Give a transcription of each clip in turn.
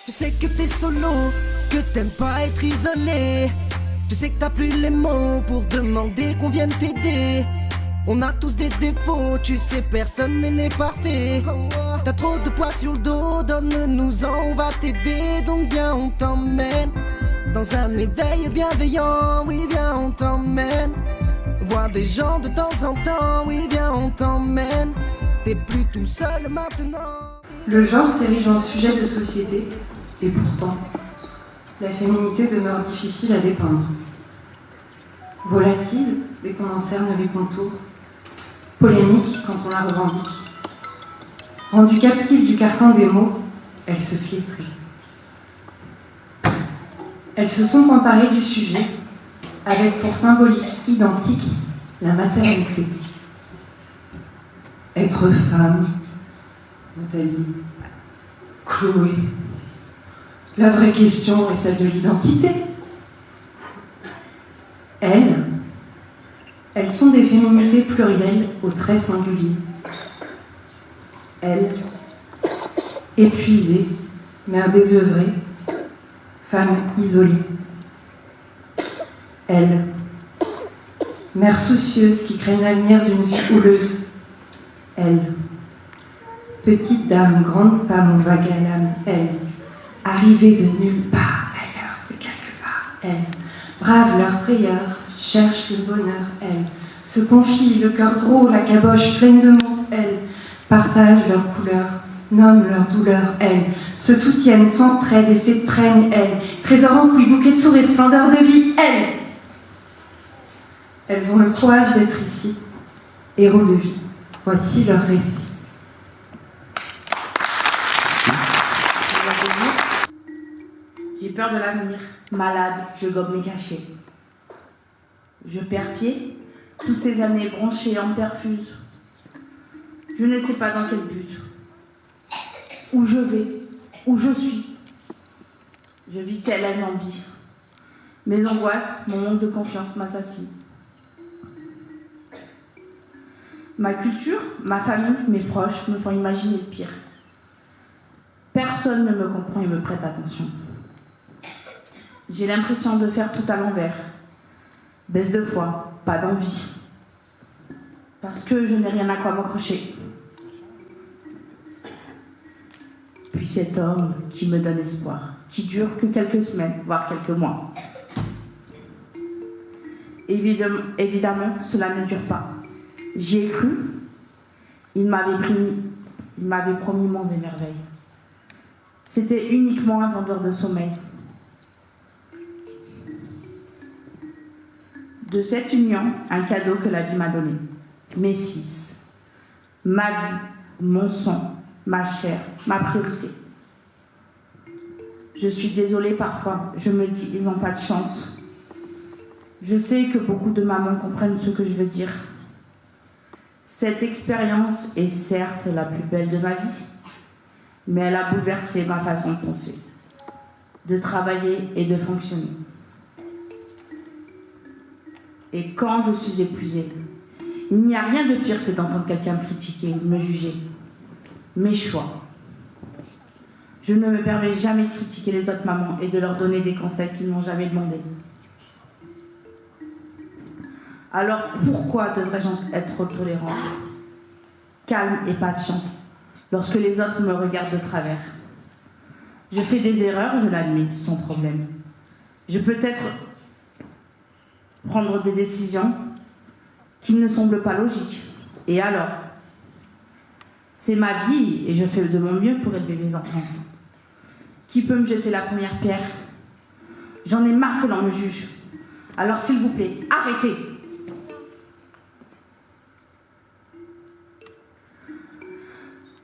Je sais que t'es solo, que t'aimes pas être isolé. Je sais que t'as plus les mots pour demander qu'on vienne t'aider. On a tous des défauts, tu sais personne n'est parfait. T'as trop de poids sur le dos, donne-nous-en, on va t'aider. Donc viens on t'emmène dans un éveil bienveillant. Oui viens on t'emmène voir des gens de temps en temps. Oui viens on t'emmène, t'es plus tout seul maintenant. Le genre s'érige en sujet de société, et pourtant, la féminité demeure difficile à dépeindre. Volatile dès qu'on en cerne les contours, polémique quand on la revendique. Rendue captive du carcan des mots, elle se flétrit. Elles se sont emparées du sujet, avec pour symbolique identique la maternité. Être femme, ont-elles dit. Chloé, la vraie question est celle de l'identité. Elles sont des féminités plurielles aux traits singuliers. Elles, épuisées, mères désœuvrées, femmes isolées. Elles, mères soucieuses qui craignent l'avenir d'une vie houleuse. Elles, petite dame, grande femme aux vagues à l'âme. Elles, arrivées de nulle part d'ailleurs, de quelque part. Elles, bravent leur frayeur, cherchent le bonheur. Elles, se confient le cœur gros, la caboche pleine de mots. Elles, partagent leurs couleurs, nomment leurs douleurs. Elles, se soutiennent, s'entraident et s'étreignent. Elles, trésor enfoui, bouquet de sourires, splendeur de vie. Elles ont le courage d'être ici, héros de vie. Voici leur récit. J'ai peur de l'avenir. Malade, je gobe mes cachets. Je perds pied, toutes ces années branchées en perfuse. Je ne sais pas dans quel but. Où je vais, où je suis. Je vis telle envie. Mes angoisses, mon manque de confiance m'assassinent. Ma culture, ma famille, mes proches me font imaginer le pire. Personne ne me comprend et me prête attention. J'ai l'impression de faire tout à l'envers. Baisse de foi, pas d'envie. Parce que je n'ai rien à quoi m'accrocher. Puis cet homme qui me donne espoir, qui dure que quelques semaines, voire quelques mois. Évidemment, cela ne dure pas. J'y ai cru. Il m'avait promis monts et merveilles. C'était uniquement un vendeur de sommeil. De cette union, un cadeau que la vie m'a donné. Mes fils, ma vie, mon sang, ma chair, ma priorité. Je suis désolée parfois, je me dis, ils n'ont pas de chance. Je sais que beaucoup de mamans comprennent ce que je veux dire. Cette expérience est certes la plus belle de ma vie, mais elle a bouleversé ma façon de penser, de travailler et de fonctionner. Et quand je suis épuisée, il n'y a rien de pire que d'entendre quelqu'un me critiquer, me juger. Mes choix. Je ne me permets jamais de critiquer les autres mamans et de leur donner des conseils qu'ils m'ont jamais demandé. Alors pourquoi devrais-je être tolérante, calme et patiente lorsque les autres me regardent de travers? Je fais des erreurs, je l'admets, sans problème. Je peux peut-être prendre des décisions qui ne semblent pas logiques. Et alors? C'est ma vie et je fais de mon mieux pour élever mes enfants. Qui peut me jeter la première pierre? J'en ai marre que l'on me juge. Alors s'il vous plaît, arrêtez!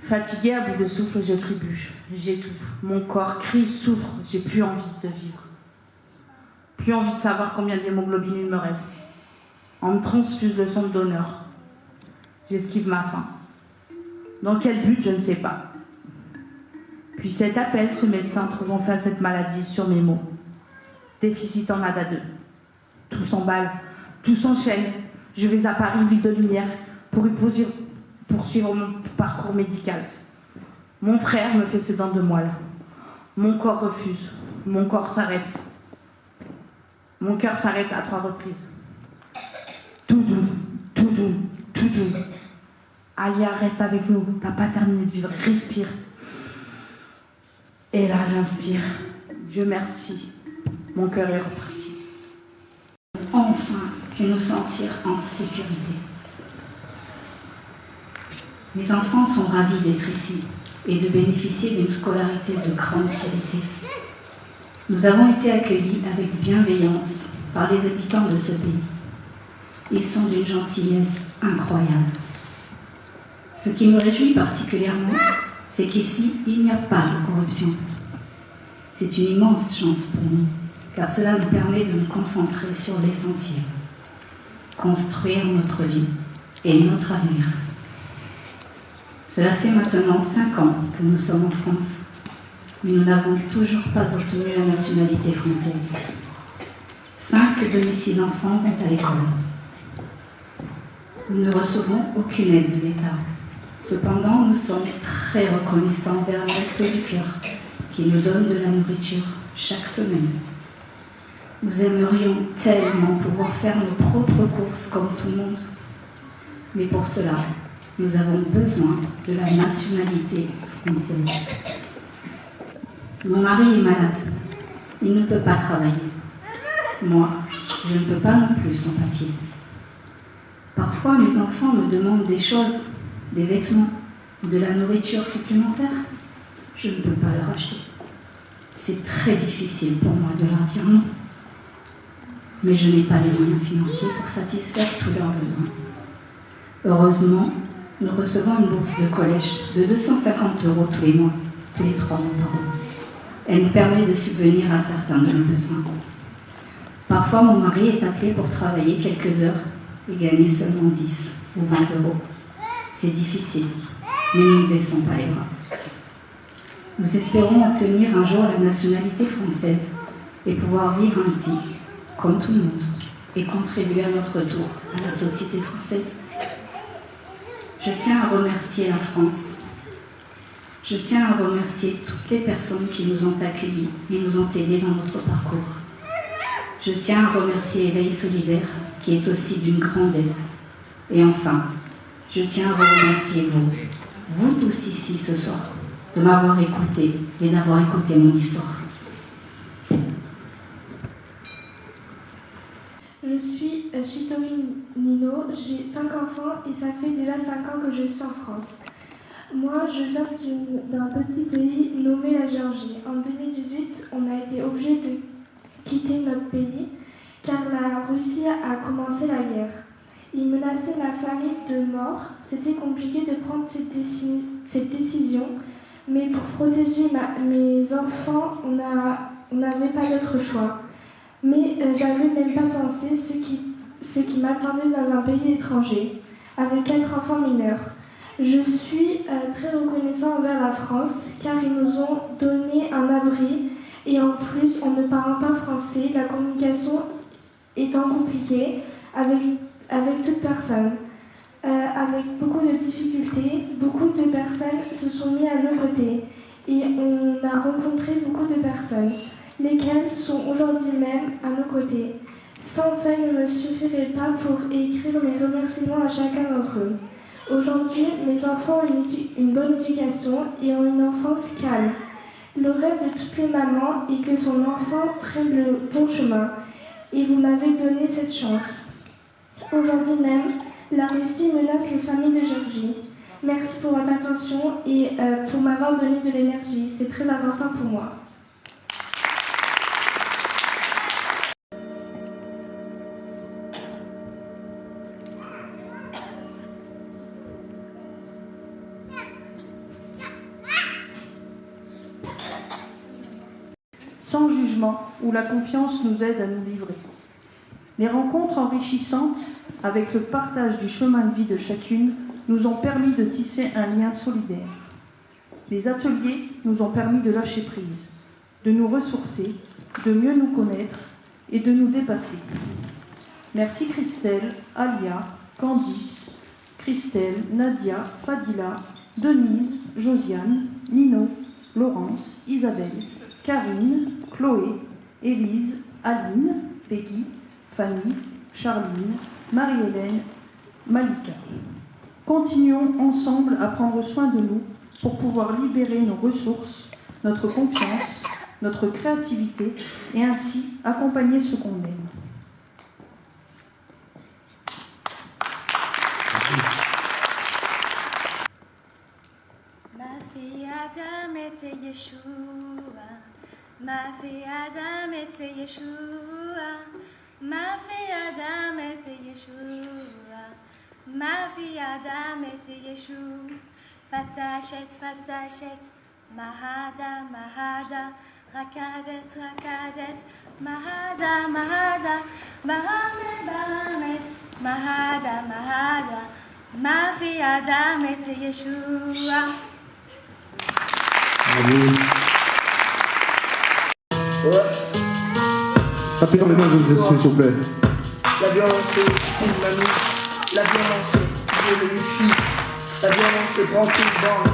Fatiguée, à bout de souffle, je trébuche, j'étouffe. Mon corps crie, souffre, j'ai plus envie de vivre. Plus envie de savoir combien d'hémoglobine il me reste. On me transfuse le sang de donneur. J'esquive ma faim. Dans quel but, je ne sais pas. Puis cet appel, ce médecin trouve enfin cette maladie sur mes mots. Déficit en ADA 2. Tout s'emballe, tout s'enchaîne. Je vais à Paris, ville de lumière, pour y poursuivre mon parcours médical. Mon frère me fait ce dent de moelle. Mon corps refuse. Mon corps s'arrête. Mon cœur s'arrête à 3 reprises. Tout doux, tout doux, tout doux. Alia, reste avec nous. T'as pas terminé de vivre. Respire. Et là, j'inspire. Dieu merci. Mon cœur est reparti. Enfin, pu nous sentir en sécurité. Mes enfants sont ravis d'être ici et de bénéficier d'une scolarité de grande qualité. Nous avons été accueillis avec bienveillance par les habitants de ce pays. Ils sont d'une gentillesse incroyable. Ce qui me réjouit particulièrement, c'est qu'ici, il n'y a pas de corruption. C'est une immense chance pour nous, car cela nous permet de nous concentrer sur l'essentiel, construire notre vie et notre avenir. Cela fait maintenant 5 ans que nous sommes en France, mais nous n'avons toujours pas obtenu la nationalité française. 5 de mes 6 enfants vont à l'école. Nous ne recevons aucune aide de l'État. Cependant, nous sommes très reconnaissants envers le Restos du Cœur, qui nous donne de la nourriture chaque semaine. Nous aimerions tellement pouvoir faire nos propres courses comme tout le monde. Mais pour cela, nous avons besoin de la nationalité française. Mon mari est malade. Il ne peut pas travailler. Moi, je ne peux pas non plus sans papier. Parfois, mes enfants me demandent des choses, des vêtements, de la nourriture supplémentaire. Je ne peux pas leur acheter. C'est très difficile pour moi de leur dire non. Mais je n'ai pas les moyens financiers pour satisfaire tous leurs besoins. Heureusement, nous recevons une bourse de collège de 250 € tous les mois, tous les 3 mois, pardon. Elle nous permet de subvenir à certains de nos besoins. Parfois, mon mari est appelé pour travailler quelques heures et gagner seulement 10 ou 20 €. C'est difficile, mais nous ne baissons pas les bras. Nous espérons obtenir un jour la nationalité française et pouvoir vivre ainsi, comme tout le monde, et contribuer à notre tour à la société française. Je tiens à remercier la France. Je tiens à remercier toutes les personnes qui nous ont accueillis et nous ont aidés dans notre parcours. Je tiens à remercier Éveil Solidaire, qui est aussi d'une grande aide. Et enfin, je tiens à vous remercier vous tous ici ce soir, de m'avoir écouté et d'avoir écouté mon histoire. Je suis Chitori Nino, j'ai 5 enfants et ça fait déjà 5 ans que je suis en France. Moi, je viens d'un petit pays nommé la Géorgie. En 2018, on a été obligé de quitter notre pays car la Russie a commencé la guerre. Il menaçait la famille de mort. C'était compliqué de prendre cette décision, mais pour protéger mes enfants, on n'avait pas d'autre choix. Mais j'avais même pas pensé ce qui m'attendait dans un pays étranger, avec 4 enfants mineurs. Je suis très reconnaissant envers la France, car ils nous ont donné un abri, et en plus, en ne parlant pas français, la communication étant compliquée avec toute personne. Avec beaucoup de difficultés, beaucoup de personnes se sont mises à nos côtés, et on a rencontré beaucoup de personnes, lesquelles sont aujourd'hui même à nos côtés. 100 feuilles ne me suffiraient pas pour écrire mes remerciements à chacun d'entre eux. Aujourd'hui, mes enfants ont une bonne éducation et ont une enfance calme. Le rêve de toutes les mamans est que son enfant prenne le bon chemin. Et vous m'avez donné cette chance. Aujourd'hui même, la Russie menace les familles de Géorgie. Merci pour votre attention et pour m'avoir donné de l'énergie. C'est très important pour moi. Sans jugement, où la confiance nous aide à nous livrer. Les rencontres enrichissantes, avec le partage du chemin de vie de chacune, nous ont permis de tisser un lien solidaire. Les ateliers nous ont permis de lâcher prise, de nous ressourcer, de mieux nous connaître et de nous dépasser. Merci Christelle, Alia, Candice, Christelle, Nadia, Fadila, Denise, Josiane, Nino, Laurence, Isabelle, Karine, Chloé, Élise, Aline, Peggy, Fanny, Charline, Marie-Hélène, Malika. Continuons ensemble à prendre soin de nous pour pouvoir libérer nos ressources, notre confiance, notre créativité et ainsi accompagner ce qu'on aime. ما في عدمة يشوع ما في عدمة يشوع ما في عدمة يشوع ما في عدمة يشوع فتشت فتشت مهدا مهدا ركضت ركضت مهدا مهدا بهمت بهمت مهدا مهدا ما في عدمة يشوع. Tapez dans les mains, s'il vous plaît. La violence est une mamie. La violence est violer une fille. La violence est brancher une banque.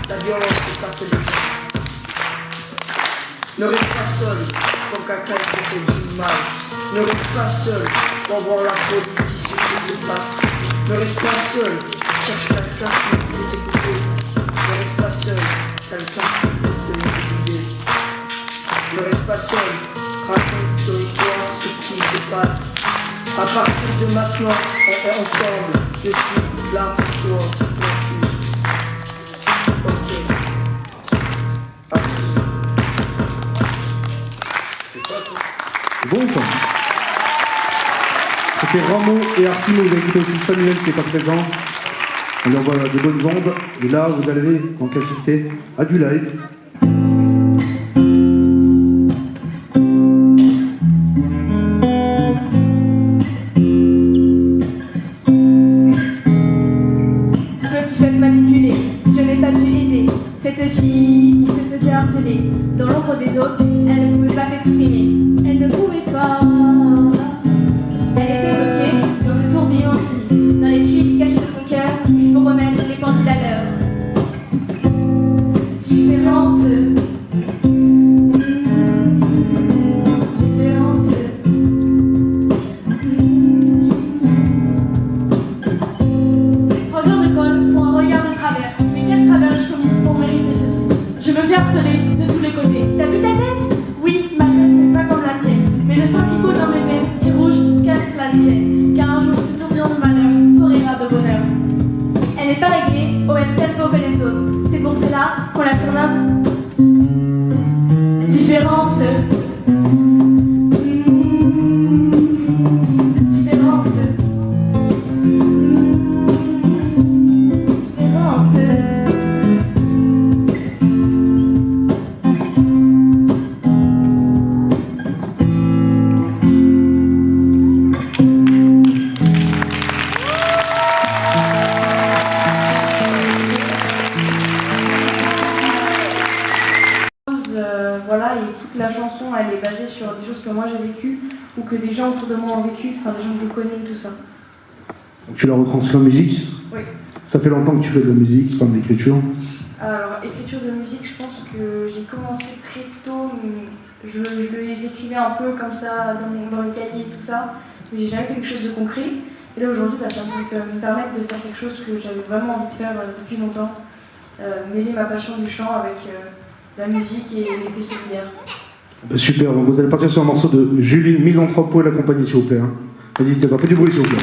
La violence est taper les gens. Ne reste pas seul quand quelqu'un te fait du mal. Ne reste pas seul pour voir la folie qui se passe. Ne reste pas seul, cherche quelqu'un qui peut t'écouter. Ne reste pas seul, quelqu'un qui peut te guider. Ne reste pas seul, raconte l'histoire, ce qui se passe. À partir de maintenant, on est ensemble. Je suis là pour toi. Merci. Ok. C'est pas tout. Bon ça. C'était Ramon et Arsino, vous avez écouté aussi Samuel qui n'est pas présent. On lui envoie de bonnes ondes. Et là, vous allez donc assister à du live. Je me suis fait manipuler, je n'ai pas pu aider cette fille qui se faisait harceler. Dans l'ombre des autres, elle ne pouvait pas s'exprimer. Elle ne pouvait pas. Elle était bloquée dans ce tourbillon infini. Dans les fuites cachées de son cœur, il faut remettre les pendules à l'heure. Différente. Différente. 3 heures de colle pour un regard de travers. Mais quel travers ai-je commis pour mériter ceci? Je me fais harceler de tous les côtés. T'as vu ta tête? Oui, ma tête n'est pas comme la tienne. Mais le sang qui coule dans mes veines est rouge, casse la tienne. Car un jour, ce tourbillon de malheur sourira de bonheur. Elle n'est pas réglée au même tempo que les autres. C'est pour cela qu'on la surnomme différente. Différente. Différente. Voilà, et toute la chanson, elle est basée sur des choses que moi j'ai vécues ou que des gens autour de moi ont vécues, enfin des gens que je connais, tout ça. Donc, tu la retranscris en musique. Oui. Ça fait longtemps que tu fais de la musique, enfin de l'écriture. Alors, écriture de musique, je pense que j'ai commencé très tôt. Je l'écrivais un peu comme ça dans les cahiers et tout ça, mais j'ai jamais fait quelque chose de concret. Et là aujourd'hui, ça me permettre de faire quelque chose que j'avais vraiment envie de faire depuis longtemps. Mêler ma passion du chant avec la musique et l'effet solidaire. Bah, super, donc vous allez partir sur un morceau de Julie Misanthrope et la compagnie, s'il vous plaît. Hein. Vas-y, faites un peu du bruit, s'il vous plaît.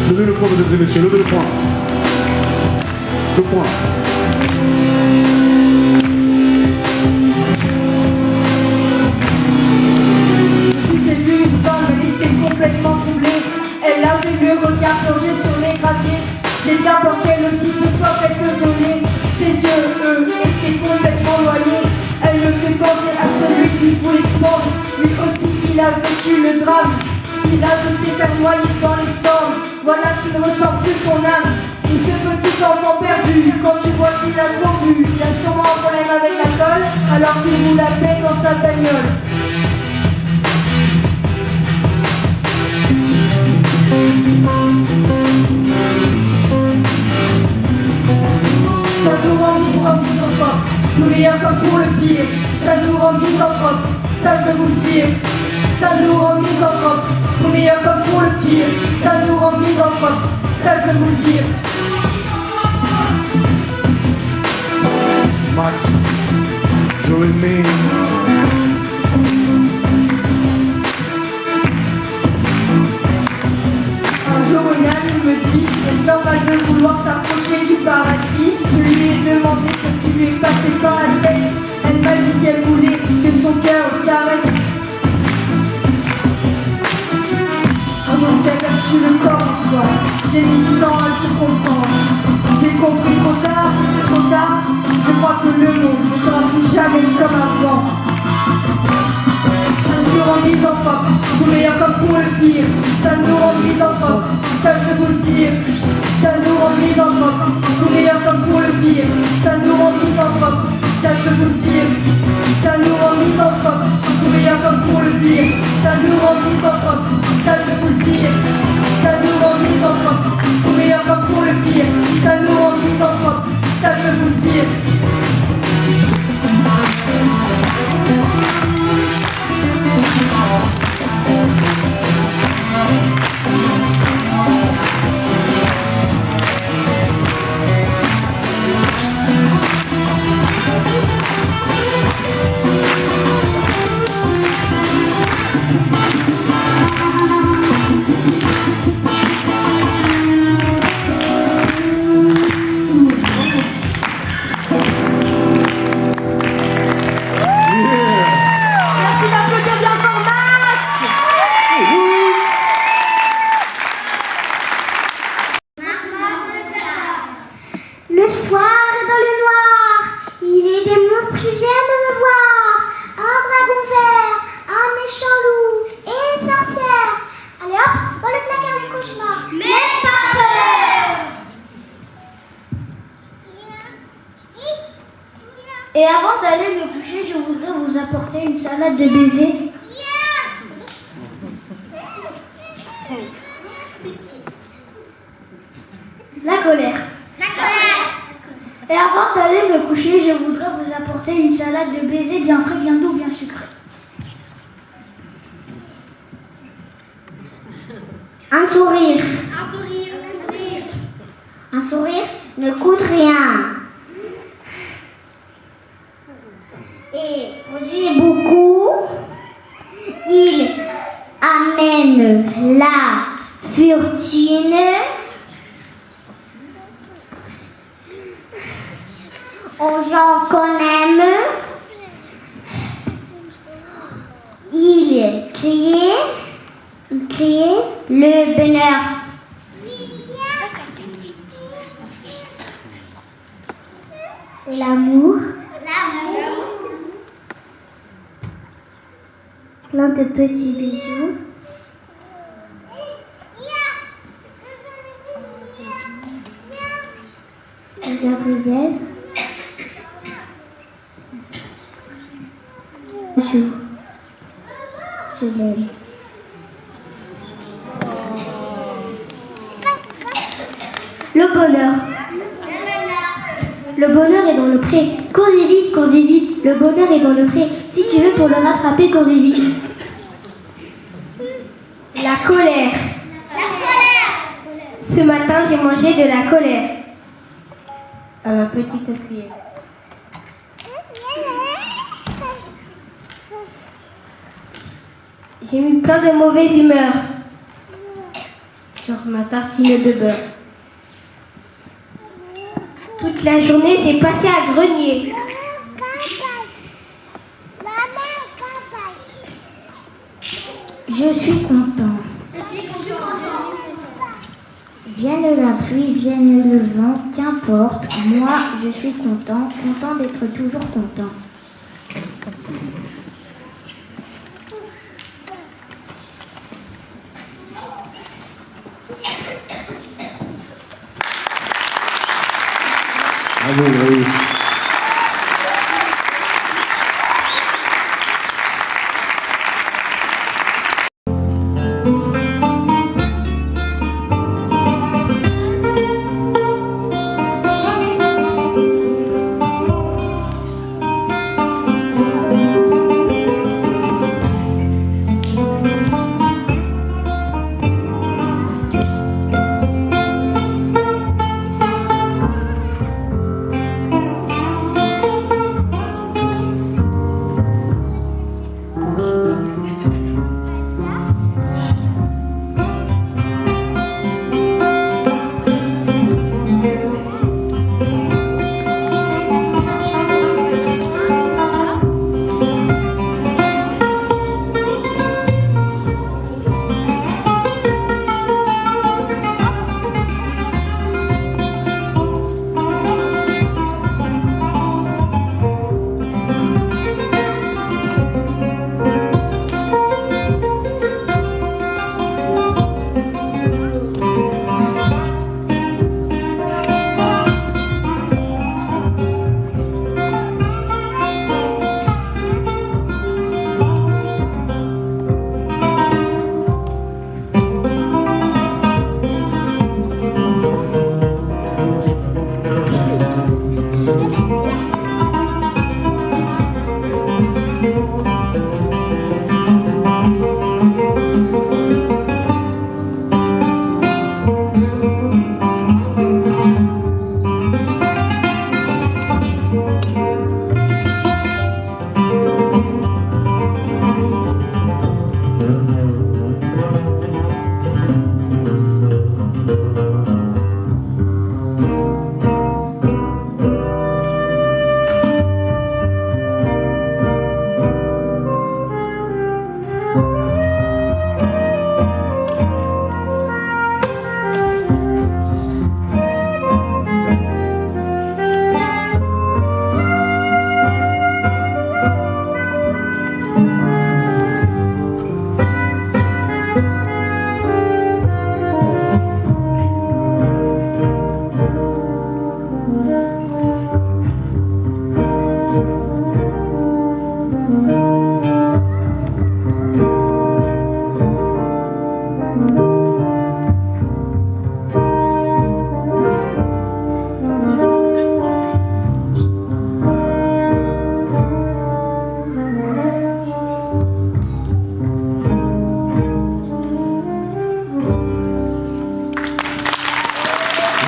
Levez le poing, mesdames et messieurs, levez le poing. Le poing. Complètement troublée, elle avait le regard plongé sur les graviers. J'ai bien peur qu'elle aussi se soit faite violer. Ses yeux, eux, étaient complètement noyés. Elle me fait penser à celui qui voulait se prendre. Lui aussi, il a vécu le drame. Il a dû se faire noyer dans les cendres. Voilà qu'il ne ressent plus son âme. Tous ces petits enfants perdus, quand tu vois qu'il a trop bu, il a sûrement un problème avec l'alcool, alors qu'il roule la paix dans sa bagnole. Ça nous rend misanthrope, le meilleur comme pour le pire. Ça nous rend misanthrope, ça je peux vous le dire. Ça nous rend misanthrope, le meilleur comme pour le pire. Ça nous rend misanthrope, ça je peux vous le dire. Max, join me. Un jour une amie me dit, est-ce normal de vouloir s'approcher du paradis? Je lui ai demandé ce qui lui est passé par la tête. Elle m'a dit qu'elle voulait que son cœur s'arrête. Quand j'ai aperçu le corps du soir, j'ai mis du temps à tout comprendre. J'ai compris trop tard, je crois que le monde ne sera plus jamais comme avant. Ça nous rend misanthrope, tout meilleur comme pour le pire. Ça nous rend misanthrope, ça je peux vous le dire. Ça nous rend misanthrope, tout meilleur comme pour le pire. Ça nous rend misanthrope, ça je peux vous le dire. Ça nous rend misanthrope, tout meilleur comme pour le pire. Ça nous rend misanthrope, ça je peux vous le dire. Ça nous rend misanthrope, tout meilleur comme pour le pire. Ça nous rend misanthrope, ça je peux vous le dire. Le soir est dans le noir, il est des monstres qui viennent de me voir. Un dragon vert, un méchant loup et une sorcière. Allez hop, dans le placard des cauchemars. Mais pas peur. Et avant d'aller me coucher, je voudrais vous apporter une salade de baisers. La colère. Et avant d'aller me coucher, je voudrais vous apporter une salade de baisers bien frais, bien doux, bien sucré. Un sourire. Un sourire ne coûte rien. Et produit beaucoup. Il amène la fortune. Aux gens qu'on aime, il criait le bonheur. L'amour, plein de petits bisous. Gabriel. Je l'aime. Le bonheur. Le bonheur est dans le pré. Courez vite, le bonheur est dans le pré. Si tu veux pour le rattraper, courez vite. La colère. Ce matin, j'ai mangé de la colère. À ma petite cuillère. J'ai mis plein de mauvaise humeur sur ma tartine de beurre. Toute la journée, j'ai passé à grenier. Je suis content. Vienne la pluie, vienne le vent, qu'importe. Moi, je suis content d'être toujours content. Bravo, bravo.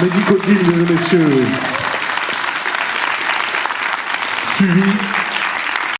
Médicotine, mesdames et messieurs.